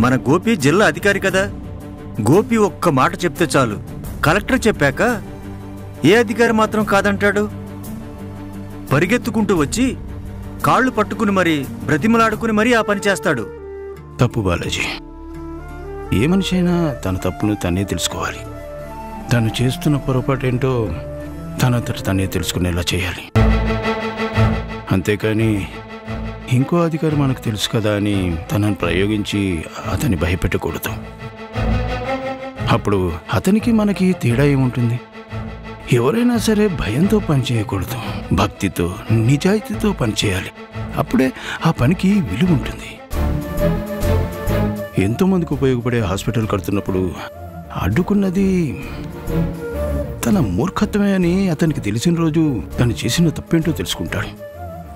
మన గోపి జిల్లా అధికారి కదా. గోపి ఒక్క మాట చెప్తే చాలు, కలెక్టర్ చెప్పాక ఏ అధికారి మాత్రం కాదంటాడు? పరిగెత్తుకుంటూ వచ్చి కాళ్ళు పట్టుకుని మరీ బ్రతిమలాడుకుని మరీ ఆ పని చేస్తాడు. తప్పు బాలాజీ. ఏ మనిషి అయినా తన తప్పును తనే తెలుసుకోవాలి. తను చేస్తున్న పొరపాటేంటో తనంతట తనే తెలుసుకునేలా చేయాలి. అంతేకాని ఇంకో అధికారి మనకు తెలుసు కదా అని తనను ప్రయోగించి అతన్ని భయపెట్టకూడదు. అప్పుడు అతనికి మనకి తేడా ఏముంటుంది? ఎవరైనా సరే భయంతో పనిచేయకూడదు, భక్తితో నిజాయితీతో పనిచేయాలి. అప్పుడే ఆ పనికి విలువ ఉంటుంది. ఎంతోమందికి ఉపయోగపడే హాస్పిటల్ కడుతున్నప్పుడు అడ్డుకున్నది తన మూర్ఖత్వమే అని అతనికి తెలిసిన రోజు తను చేసిన తప్పేంటో తెలుసుకుంటాడు.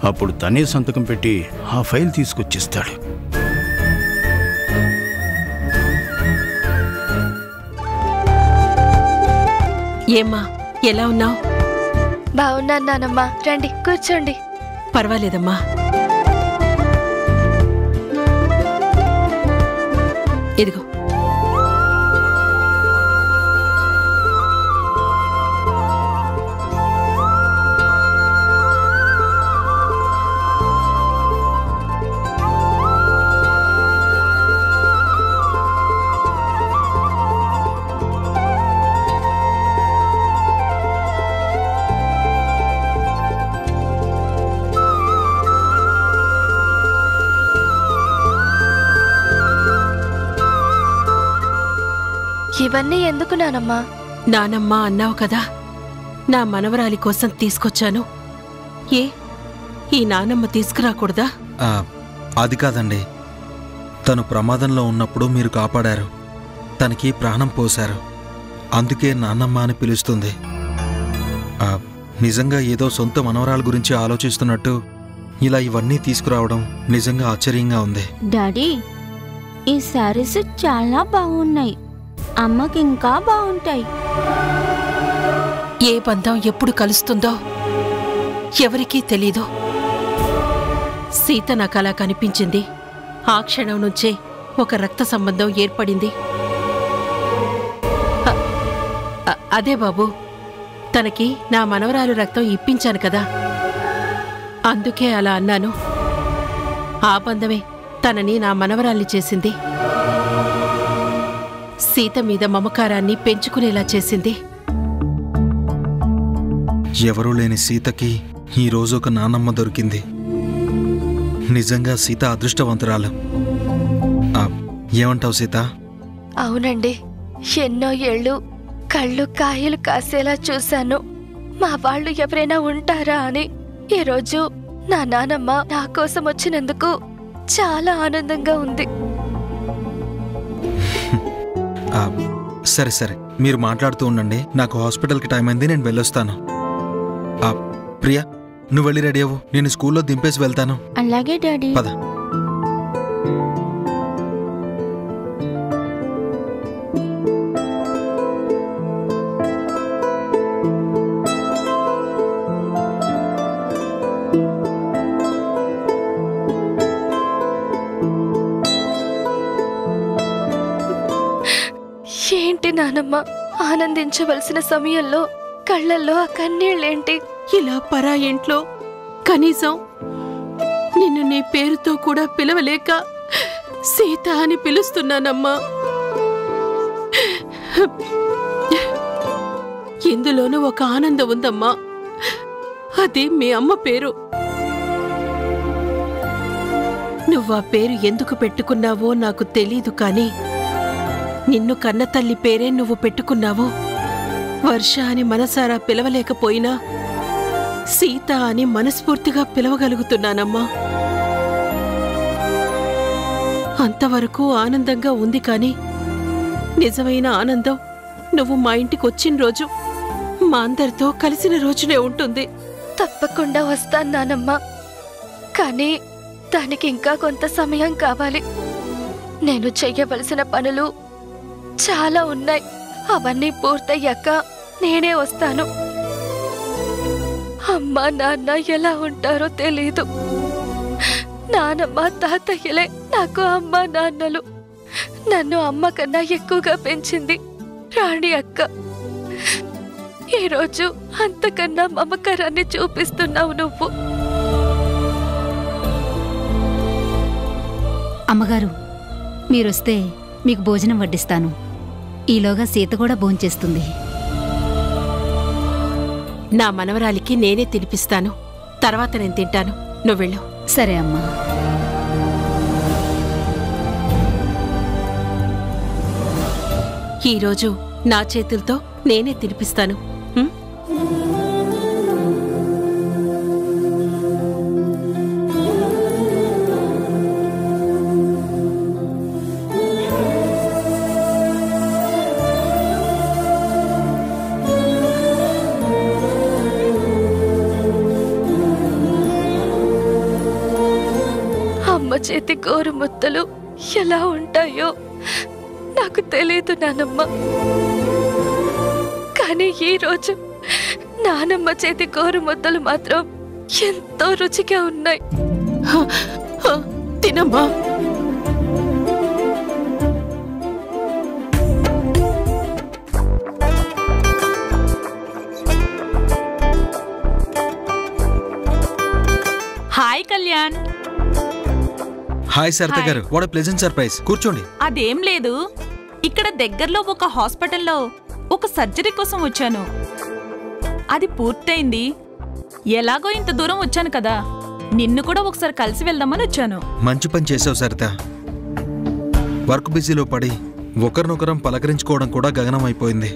అప్పుడు తనే సంతకం పెట్టి ఆ ఫైల్ తీసుకొచ్చిస్తాడు. ఏమ్మా, ఎలా ఉన్నావు? బాగున్నాను నానమ్మా, రండి కూర్చోండి. పర్వాలేదమ్మా. ఇదిగో. ఇవన్నీ ఎందుకు నానమ్మా? నానమ్మ అన్నావు కదా, నా మనవరాలి కోసం తీసుకొచ్చాను. ఏ ఈ నానమ్మ తీసుకురాకూడదా? అది కాదండి, తను ప్రమాదంలో ఉన్నప్పుడు మీరు కాపాడారు, తనకి ప్రాణం పోశారు, అందుకే నాన్నమ్మ అని పిలుస్తుంది. నిజంగా ఏదో సొంత మనవరాల గురించి ఆలోచిస్తున్నట్టు ఇలా ఇవన్నీ తీసుకురావడం నిజంగా ఆశ్చర్యంగా ఉంది. డాడీ, ఈ శారీస్ చాలా బాగున్నాయి, అమ్మకి ఇంకా బాగుంటాయి. ఏ బంధం ఎప్పుడు కలుస్తుందో ఎవరికీ తెలీదు. సీత నాకు అలా కనిపించింది. ఆ క్షణం నుంచే ఒక రక్త సంబంధం ఏర్పడింది. అదే బాబు, తనకి నా మనవరాలు రక్తం ఇప్పించాను కదా, అందుకే అలా అన్నాను. ఆ బంధమే తనని నా మనవరాల్ని చేసింది. సీత మీద మమకారాన్ని పెంచుకునేలా చేసింది. ఎవరూ లేని సీతకి ఈరోజు ఒక నాన్నమ్మ దొరికింది. నిజంగా సీత అదృష్టవంతురాలు. ఏమంటావు సీత? అవునండి, ఎన్నో ఏళ్ళు కళ్ళు కాయలు కాసేలా చూశాను. మా వాళ్ళు ఎవరైనా ఉంటారా అని. ఈరోజు నా నానమ్మ నా కోసం వచ్చినందుకు చాలా ఆనందంగా ఉంది. సరే సరే, మీరు మాట్లాడుతూ ఉండండి. నాకు హాస్పిటల్కి టైం అయింది, నేను వెళ్ళొస్తాను. ప్రియా, నువ్వు వెళ్ళి రెడీ అవ్వు, నేను స్కూల్లో దింపేసి వెళ్తాను. అలాగే డాడీ. పద. ఏంటి నానమ్మ, ఆనందించవలసిన సమయంలో కళ్ళల్లో ఆ కన్నీళ్ళేంటి? ఇలా పరా ఇంట్లో కనీసం నిన్ను నీ పేరుతో కూడా పిలవలేక సీత అని పిలుస్తున్నానమ్మా. ఇందులోనూ ఒక ఆనందం ఉందమ్మా, అది మీ అమ్మ పేరు. నువ్వు ఆ పేరు ఎందుకు పెట్టుకున్నావో నాకు తెలీదు, కానీ నిన్ను కన్నతల్లి పేరే నువ్వు పెట్టుకున్నావు. వర్ష అని మనసారా పిలవలేకపోయినా సీత అని మనస్ఫూర్తిగా పిలవగలుగుతున్నానమ్మా. అంతవరకు ఆనందంగా ఉంది, కానీ నిజమైన ఆనందం నువ్వు మా ఇంటికి వచ్చిన రోజు, మా అందరితో కలిసిన రోజునే ఉంటుంది. తప్పకుండా వస్తాను నానమ్మ, కానీ దానికి ఇంకా కొంత సమయం కావాలి. నేను చెయ్యవలసిన పనులు చాలా ఉన్నాయి. అవన్నీ పూర్తయ్యాక నేనే వస్తాను. అమ్మా నాన్న ఎలా ఉంటారో తెలీదు. నానమ్మ తాతయ్యలే నాకు అమ్మా నాన్నలు. నన్ను అమ్మ కన్నా ఎక్కువగా పెంచింది రాణి అక్క. ఈరోజు అంతకన్నా మమకారాన్ని చూపిస్తున్నావు నువ్వు. అమ్మగారు, మీరొస్తే మీకు భోజనం వడ్డిస్తాను. ఈలోగా సీత కూడా భోంచేస్తుంది. నా మనవరాలికి నేనే తినిపిస్తాను. తర్వాత నేను తింటాను. నువ్వు వెళ్ళు. సరే అమ్మా. ఈరోజు నా చేతులతో నేనే తినిపిస్తాను. అమ్మ చేతి గోరుముద్దలు ఎలా ఉంటాయో నాకు తెలియదు నానమ్మ. కానీ ఈరోజు నానమ్మ చేతి గోరుముద్దలు మాత్రం ఎంతో రుచిగా ఉన్నాయి. తినమ్మా. హాయ్ కళ్యాణ్. హాయ్ సరిత గారు, వాట్ ఎ ప్లెజెంట్ సర్ప్రైజ్. కూర్చోండి. అదేం లేదు, ఇక్కడ దగ్గరలో ఒక హాస్పిటల్లో ఒక సర్జరీ కోసం వచ్చాను. అది పూర్తయింది. ఎలాగో ఇంత దూరం వచ్చాను కదా, నిన్ను కూడా ఒకసారి కలిసి వెళ్దామని వచ్చాను. మంచి పని చేసావు సరిత. వర్క్ బిజీలో పడి ఒకరినొకరం పలకరించుకోవడం కూడా గగనం అయిపోయింది.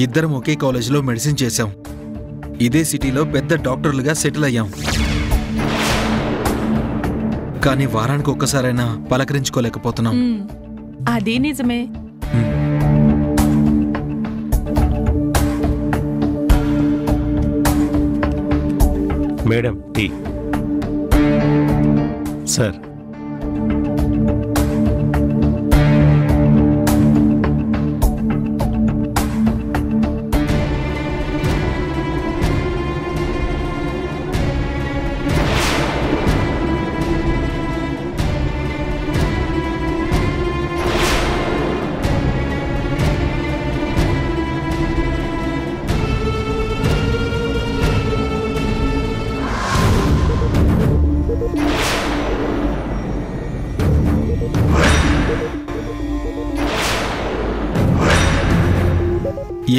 ఇద్దరం ఒకే కాలేజీలో మెడిసిన్ చేశాం. ఇదే సిటీలో పెద్ద డాక్టర్లుగా సెటిల్ అయ్యాం. కానీ వారానికి ఒక్కసారైనా పలకరించుకోలేకపోతున్నాం. అది నిజమే. Madam tea. సార్,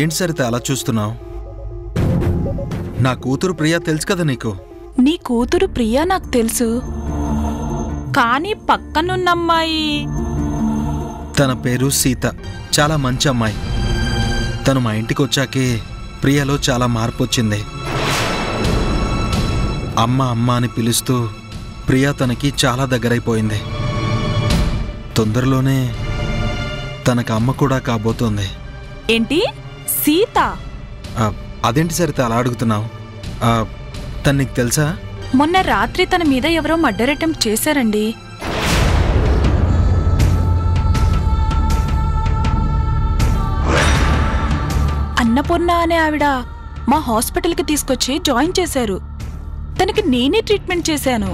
ఏంటి సరిత అలా చూస్తున్నావు? నా కూతురు ప్రియా తెలుసు కదా నీకు. నీ కూతురు ప్రియా నాకు తెలుసు, కానీ పక్కనున్న అమ్మాయి. తన పేరు సీత. చాలా మంచి అమ్మాయి. తను మా ఇంటికి వచ్చాకే ప్రియాలో చాలా మార్పు వచ్చింది. అమ్మ అమ్మ అని పిలుస్తూ ప్రియా తనకి చాలా దగ్గరైపోయింది. తొందరలోనే తనకు అమ్మ కూడా కాబోతోంది. ఏంటి, సీత? అదేంటి సరిత అలా అడుగుతున్నావు? తను నీకు తెలుసా? మొన్న రాత్రి తన మీద ఎవరో మర్డర్ అటెంప్ట్ చేశారండి. అన్నపూర్ణ అనే ఆవిడ మా హాస్పిటల్కి తీసుకొచ్చి జాయిన్ చేశారు. తనకి నేనే ట్రీట్మెంట్ చేశాను.